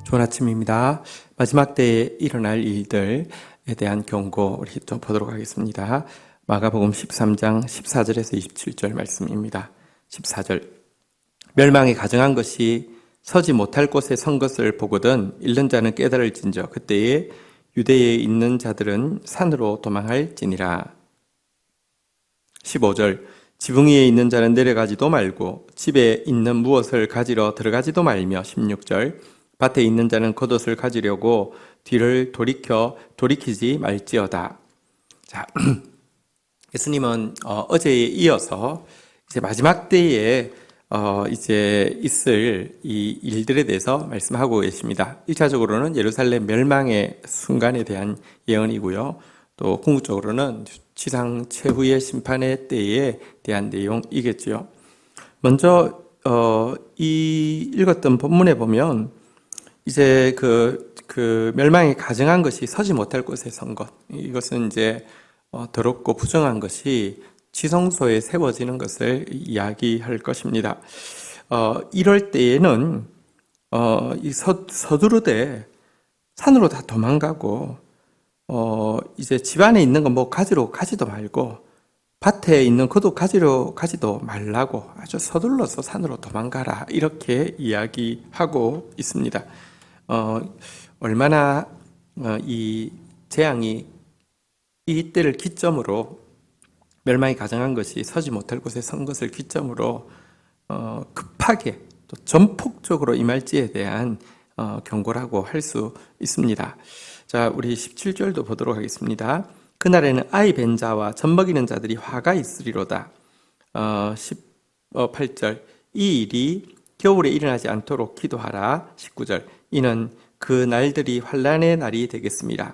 좋은 아침입니다. 마지막 때에 일어날 일들에 대한 경고 우리 또 보도록 하겠습니다. 마가복음 13장 14절에서 27절 말씀입니다. 14절 멸망이 가증한 것이 서지 못할 곳에 선 것을 보거든 잃는 자는 깨달을진저 그때에 유대에 있는 자들은 산으로 도망할지니라. 15절 지붕 위에 있는 자는 내려가지도 말고 집에 있는 무엇을 가지러 들어가지도 말며. 16절 밭에 있는 자는 겉옷을 가지려고 뒤를 돌이키지 말지어다. 자, 예수님은 어제에 이어서 이제 마지막 때에 이제 있을 이 일들에 대해서 말씀하고 계십니다. 1차적으로는 예루살렘 멸망의 순간에 대한 예언이고요. 또 궁극적으로는 지상 최후의 심판의 때에 대한 내용이겠죠. 먼저 이 읽었던 본문에 보면 이제 그 멸망이 가증한 것이 서지 못할 곳에 선 것. 이것은 이제 더럽고 부정한 것이 지성소에 세워지는 것을 이야기할 것입니다. 이럴 때에는 서두르되 산으로 다 도망가고 이제 집안에 있는 거 뭐 가지러 가지도 말고 밭에 있는 것도 가지도 말라고 아주 서둘러서 산으로 도망가라 이렇게 이야기하고 있습니다. 얼마나 이 재앙이 이때를 기점으로 멸망이 가증한 것이 서지 못할 곳에 선 것을 기점으로 급하게 또 전폭적으로 임할지에 대한 경고라고 할 수 있습니다. 자, 우리 17절도 보도록 하겠습니다. 그날에는 아이 벤 자와 젖 먹이는 자들이 화가 있으리로다. 18절 이 일이 겨울에 일어나지 않도록 기도하라. 19절 이는 그 날들이 환난의 날이 되겠습니다.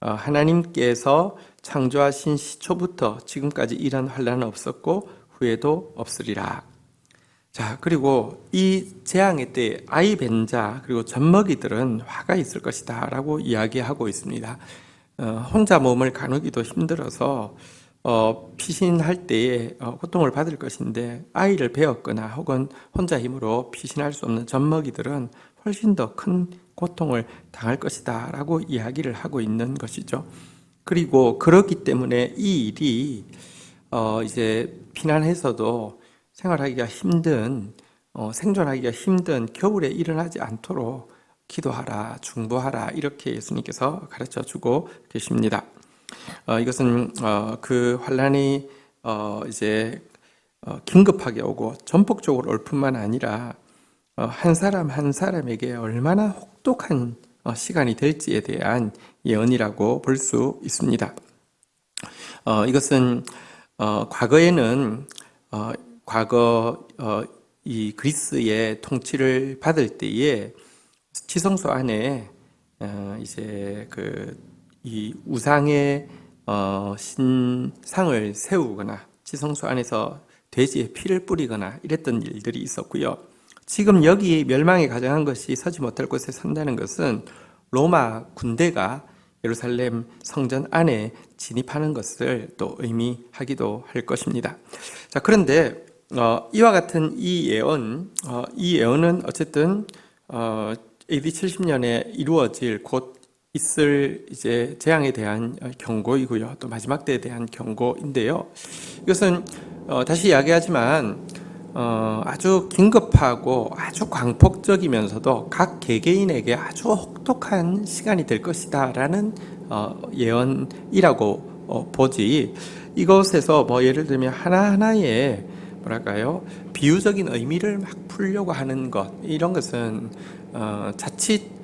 하나님께서 창조하신 시초부터 지금까지 이런 환난은 없었고 후에도 없으리라. 자, 그리고 이 재앙의 때 아이 벤 자 그리고 젖먹이들은 화가 있을 것이다 라고 이야기하고 있습니다. 혼자 몸을 가누기도 힘들어서 피신할 때에 고통을 받을 것인데 아이를 베었거나 혹은 혼자 힘으로 피신할 수 없는 젖먹이들은 훨씬 더 큰 고통을 당할 것이다 라고 이야기를 하고 있는 것이죠. 그리고 그렇기 때문에 이 일이 이제 피난해서도 생활하기가 힘든 생존하기가 힘든 겨울에 일어나지 않도록 기도하라, 중보하라 이렇게 예수님께서 가르쳐 주고 계십니다. 이것은 그 환란이 이제 긴급하게 오고 전폭적으로 올 뿐만 아니라 한 사람 한 사람에게 얼마나 혹독한 시간이 될지에 대한 예언이라고 볼 수 있습니다. 이것은 과거에는 과거 이 그리스의 통치를 받을 때에 지성소 안에 이제 이 우상의 신상을 세우거나 지성소 안에서 돼지의 피를 뿌리거나 이랬던 일들이 있었고요. 지금 여기 멸망이 가증한 것이 서지 못할 곳에 선다는 것은 로마 군대가 예루살렘 성전 안에 진입하는 것을 또 의미하기도 할 것입니다. 자, 그런데 이와 같은 이 예언은 어쨌든 AD 70년에 이루어질 곧 있을 이제 재앙에 대한 경고이고요. 또 마지막 때에 대한 경고인데요. 이것은 다시 이야기하지만 아주 긴급하고 아주 광폭적이면서도 각 개개인에게 아주 혹독한 시간이 될 것이다라는 예언이라고 보지. 이것에서 뭐 예를 들면 하나하나의 뭐랄까요 비유적인 의미를 막 풀려고 하는 것 이런 것은 자칫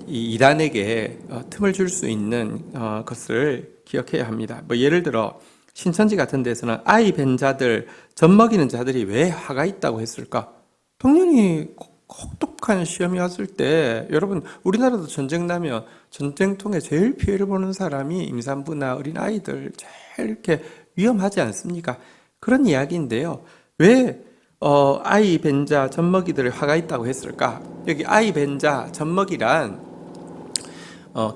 이 이단에게 틈을 줄 수 있는 것을 기억해야 합니다. 뭐 예를 들어 신천지 같은 데서는 아이 벤 자들, 젖 먹이는 자들이 왜 화가 있다고 했을까? 당연히 혹독한 시험이 왔을 때 여러분 우리나라도 전쟁 나면 전쟁통에 제일 피해를 보는 사람이 임산부나 어린 아이들 제일 이렇게 위험하지 않습니까? 그런 이야기인데요. 왜 아이 벤 자, 젖 먹이들의 화가 있다고 했을까? 여기 아이 벤 자, 젖 먹이란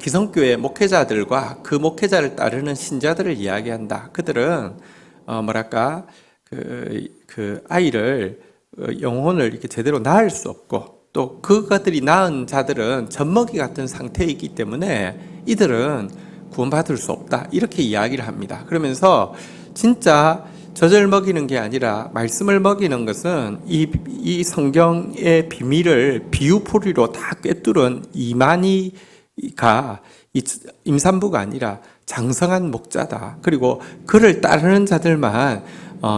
기성교회 목회자들과 그 목회자를 따르는 신자들을 이야기한다. 그들은 뭐랄까 그 아이를 영혼을 이렇게 제대로 낳을 수 없고 또 그것들이 낳은 자들은 젖먹이 같은 상태에 있기 때문에 이들은 구원받을 수 없다. 이렇게 이야기를 합니다. 그러면서 진짜 젖을 먹이는 게 아니라 말씀을 먹이는 것은 이 성경의 비밀을 비유풀이로 다 꿰뚫은 이만희가 임산부가 아니라 장성한 목자다. 그리고 그를 따르는 자들만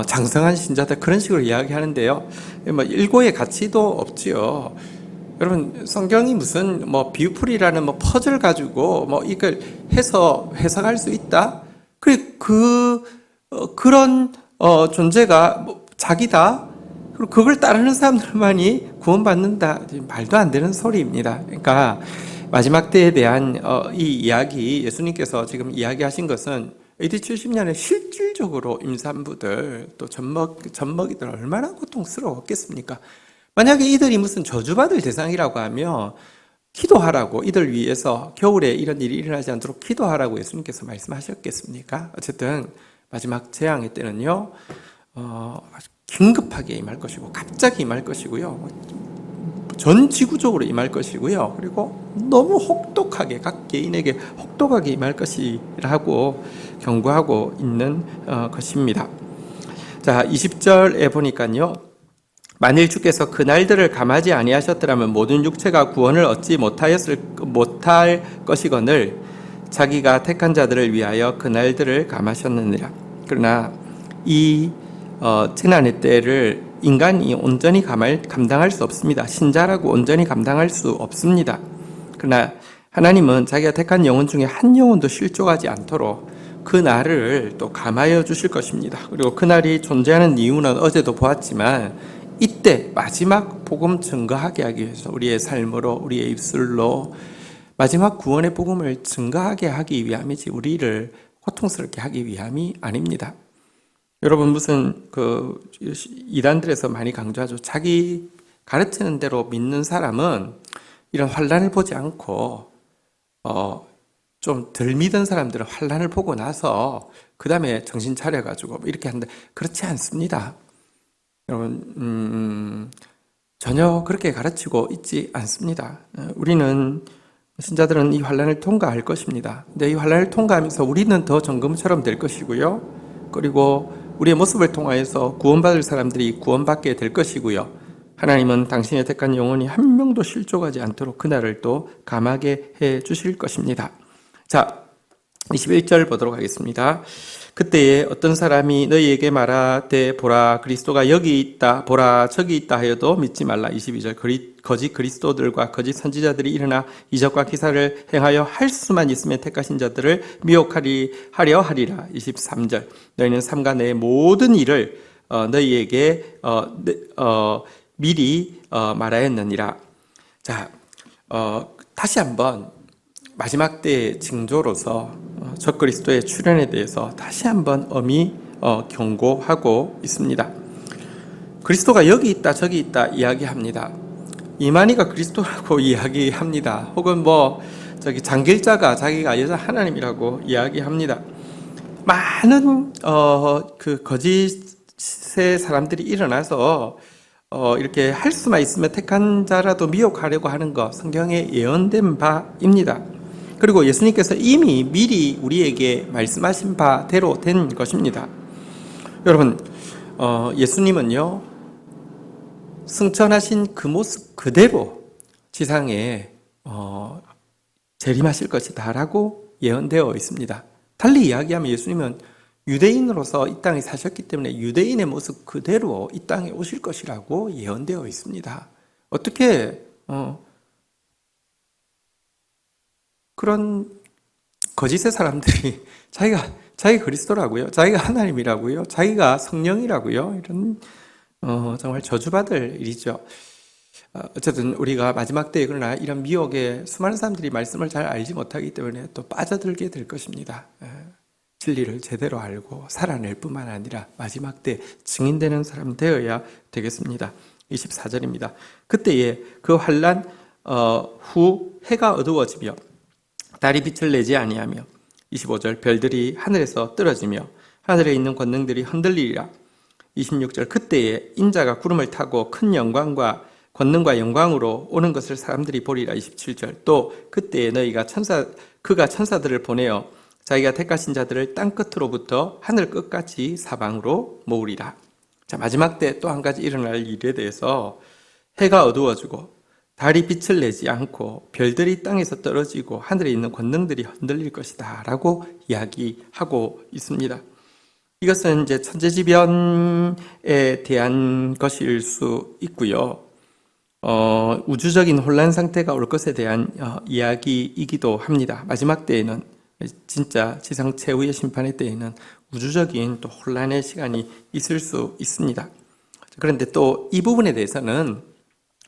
장성한 신자다. 그런 식으로 이야기하는데요. 뭐 일고의 가치도 없지요. 여러분 성경이 무슨 뭐 비유풀이라는 뭐 퍼즐 가지고 뭐 이걸 해서 해석할 수 있다? 그런 존재가 뭐 자기다. 그리고 그걸 따르는 사람들만이 구원받는다. 말도 안 되는 소리입니다. 그러니까 마지막 때에 대한 이 이야기 예수님께서 지금 이야기하신 것은 AD 70년에 실질적으로 임산부들 또 젖먹이들 얼마나 고통스러웠겠습니까? 만약에 이들이 무슨 저주받을 대상이라고 하면 기도하라고 이들 위해서 겨울에 이런 일이 일어나지 않도록 기도하라고 예수님께서 말씀하셨겠습니까? 어쨌든 마지막 재앙의 때는요 긴급하게 임할 것이고 갑자기 임할 것이고요 전 지구적으로 임할 것이고요 그리고 너무 혹독하게 각 개인에게 혹독하게 임할 것이라고 경고하고 있는 것입니다. 자 20절에 보니까요 만일 주께서 그 날들을 감하지 아니하셨더라면 모든 육체가 구원을 얻지 못할 것이거늘 자기가 택한 자들을 위하여 그 날들을 감하셨느니라. 그러나 이 재난의 때를 인간이 온전히 감당할 수 없습니다. 신자라고 온전히 감당할 수 없습니다. 그러나 하나님은 자기가 택한 영혼 중에 한 영혼도 실족하지 않도록 그 날을 또 감하여 주실 것입니다. 그리고 그 날이 존재하는 이유는 어제도 보았지만 이때 마지막 복음 증거하게 하기 위해서 우리의 삶으로 우리의 입술로 마지막 구원의 복음을 증거하게 하기 위함이지 우리를 고통스럽게 하기 위함이 아닙니다. 여러분 무슨 이단들에서 많이 강조하죠. 자기 가르치는 대로 믿는 사람은 이런 환란을 보지 않고 좀 덜 믿은 사람들은 환란을 보고 나서 그 다음에 정신 차려가지고 이렇게 하는데 그렇지 않습니다. 여러분 전혀 그렇게 가르치고 있지 않습니다. 우리는 신자들은 이 환란을 통과할 것입니다. 근데 이 환란을 통과하면서 우리는 더 정금처럼 될 것이고요. 그리고 우리의 모습을 통하여서 구원받을 사람들이 구원받게 될 것이고요. 하나님은 당신의 택한 영혼이 한 명도 실족하지 않도록 그날을 또 감하게 해 주실 것입니다. 자, 21절 보도록 하겠습니다. 그때에 어떤 사람이 너희에게 말하되 보라 그리스도가 여기 있다 보라 저기 있다 하여도 믿지 말라. 22절 거짓 그리스도들과 거짓 선지자들이 일어나 이적과 기사를 행하여 할 수만 있으면 택하신 자들을 미혹하려 하리라. 23절 너희는 삼가 내 모든 일을 너희에게 미리 말하였느니라. 자, 다시 한번 마지막 때의 징조로서 적그리스도의 출현에 대해서 다시 한번 엄히 경고하고 있습니다. 그리스도가 여기 있다 저기 있다 이야기합니다. 이만희가 그리스도라고 이야기합니다. 혹은 장길자가 자기가 여자 하나님이라고 이야기합니다. 많은 그 거짓의 사람들이 일어나서 이렇게 할 수만 있으면 택한 자라도 미혹하려고 하는 것 성경에 예언된 바입니다. 그리고 예수님께서 이미 미리 우리에게 말씀하신 바대로 된 것입니다. 여러분, 예수님은요, 승천하신 그 모습 그대로 지상에 재림하실 것이다 라고 예언되어 있습니다. 달리 이야기하면 예수님은 유대인으로서 이 땅에 사셨기 때문에 유대인의 모습 그대로 이 땅에 오실 것이라고 예언되어 있습니다. 어떻게 그런 거짓의 사람들이 자기가 그리스도라고요, 자기가 하나님이라고요, 자기가 성령이라고요, 이런 정말 저주받을 일이죠. 어쨌든 우리가 마지막 때에 그러나 이런 미혹에 수많은 사람들이 말씀을 잘 알지 못하기 때문에 또 빠져들게 될 것입니다. 진리를 제대로 알고 살아낼 뿐만 아니라 마지막 때 증인되는 사람 되어야 되겠습니다. 24절입니다. 그때에 그 환난 후 해가 어두워지며 달이 빛을 내지 아니하며 25절 별들이 하늘에서 떨어지며 하늘에 있는 권능들이 흔들리리라. 26절 그때에 인자가 구름을 타고 큰 영광과 권능과 영광으로 오는 것을 사람들이 보리라. 27절. 또 그때에 그가 천사들을 보내어 자기가 택하신 자들을 땅 끝으로부터 하늘 끝까지 사방으로 모으리라. 자, 마지막 때 또 한 가지 일어날 일에 대해서 해가 어두워지고 달이 빛을 내지 않고 별들이 땅에서 떨어지고 하늘에 있는 권능들이 흔들릴 것이다 라고 이야기하고 있습니다. 이것은 이제 천재지변에 대한 것일 수 있고요. 우주적인 혼란 상태가 올 것에 대한 이야기이기도 합니다. 마지막 때에는, 진짜 지상 최후의 심판의 때에는 우주적인 또 혼란의 시간이 있을 수 있습니다. 그런데 또 이 부분에 대해서는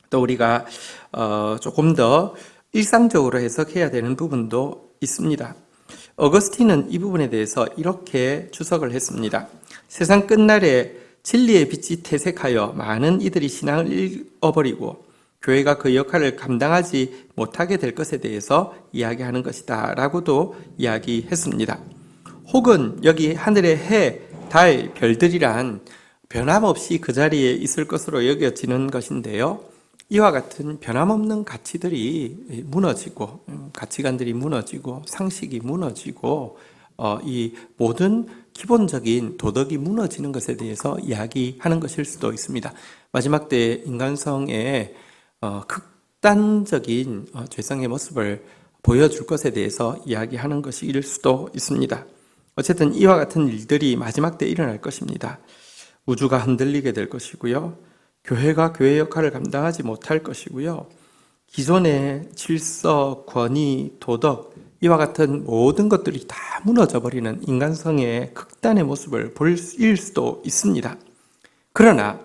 또 우리가 조금 더 일상적으로 해석해야 되는 부분도 있습니다. 어거스틴은 이 부분에 대해서 이렇게 주석을 했습니다. 세상 끝날에 진리의 빛이 퇴색하여 많은 이들이 신앙을 잃어버리고 교회가 그 역할을 감당하지 못하게 될 것에 대해서 이야기하는 것이다 라고도 이야기했습니다. 혹은 여기 하늘의 해, 달, 별들이란 변함없이 그 자리에 있을 것으로 여겨지는 것인데요. 이와 같은 변함없는 가치들이 무너지고, 가치관들이 무너지고, 상식이 무너지고, 이 모든 기본적인 도덕이 무너지는 것에 대해서 이야기하는 것일 수도 있습니다. 마지막 때 인간성의 극단적인 죄성의 모습을 보여줄 것에 대해서 이야기하는 것일 수도 있습니다. 어쨌든 이와 같은 일들이 마지막 때 일어날 것입니다. 우주가 흔들리게 될 것이고요. 교회가 교회 역할을 감당하지 못할 것이고요. 기존의 질서, 권위, 도덕, 이와 같은 모든 것들이 다 무너져 버리는 인간성의 극단의 모습을 볼 수도 있습니다. 그러나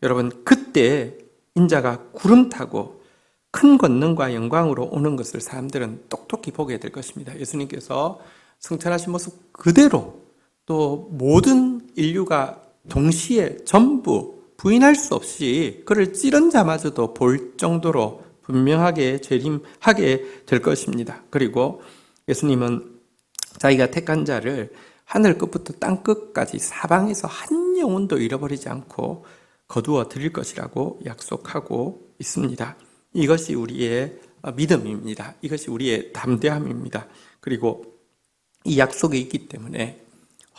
여러분, 그때 인자가 구름 타고 큰 권능과 영광으로 오는 것을 사람들은 똑똑히 보게 될 것입니다. 예수님께서 승천하신 모습 그대로 또 모든 인류가 동시에 전부 부인할 수 없이 그를 찌른 자마저도 볼 정도로 분명하게 재림하게 될 것입니다. 그리고 예수님은 자기가 택한 자를 하늘 끝부터 땅 끝까지 사방에서 한 영혼도 잃어버리지 않고 거두어 드릴 것이라고 약속하고 있습니다. 이것이 우리의 믿음입니다. 이것이 우리의 담대함입니다. 그리고 이 약속이 있기 때문에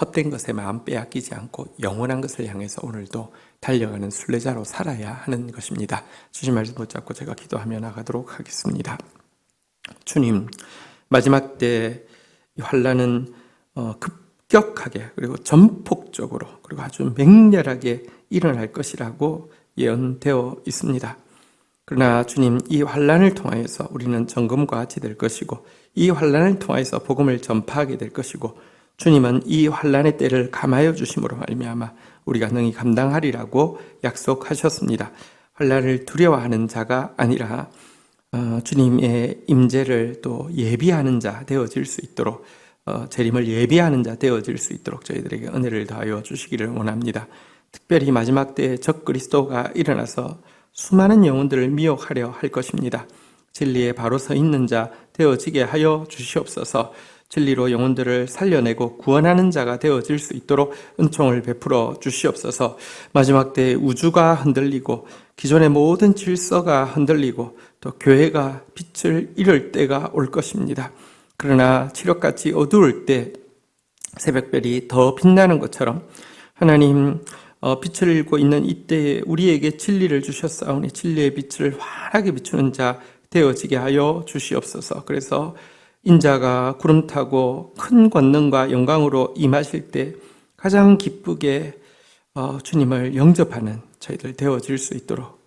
헛된 것에 마음 빼앗기지 않고 영원한 것을 향해서 오늘도 달려가는 순례자로 살아야 하는 것입니다. 주신 말씀 붙잡고 제가 기도하며 나가도록 하겠습니다. 주님, 마지막 때 환난은 급격하게 그리고 전폭적으로 그리고 아주 맹렬하게 일어날 것이라고 예언되어 있습니다. 그러나 주님, 이 환난을 통하여서 우리는 정금과 같이 될 것이고 이 환난을 통하여서 복음을 전파하게 될 것이고 주님은 이 환난의 때를 감하여 주심으로 말미암아 우리가 능히 감당하리라고 약속하셨습니다. 환난을 두려워하는 자가 아니라 주님의 임재를 또 예비하는 자 되어질 수 있도록 재림을 예비하는 자 되어질 수 있도록 저희들에게 은혜를 더하여 주시기를 원합니다. 특별히 마지막 때에 적그리스도가 일어나서 수많은 영혼들을 미혹하려 할 것입니다. 진리에 바로 서 있는 자 되어지게 하여 주시옵소서. 진리로 영혼들을 살려내고 구원하는 자가 되어질 수 있도록 은총을 베풀어 주시옵소서. 마지막 때에 우주가 흔들리고 기존의 모든 질서가 흔들리고 또 교회가 빛을 잃을 때가 올 것입니다. 그러나 칠흑같이 어두울 때 새벽별이 더 빛나는 것처럼 하나님 빛을 잃고 있는 이때에 우리에게 진리를 주셨사오니 진리의 빛을 환하게 비추는 자 되어지게 하여 주시옵소서. 그래서 인자가 구름 타고 큰 권능과 영광으로 임하실 때 가장 기쁘게 주님을 영접하는 저희들 되어질 수 있도록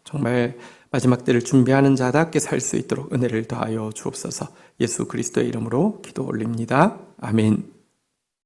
정말 마지막 때를 준비하는 자답게 살 수 있도록 은혜를 더하여 주옵소서. 예수 그리스도의 이름으로 기도 올립니다. 아멘.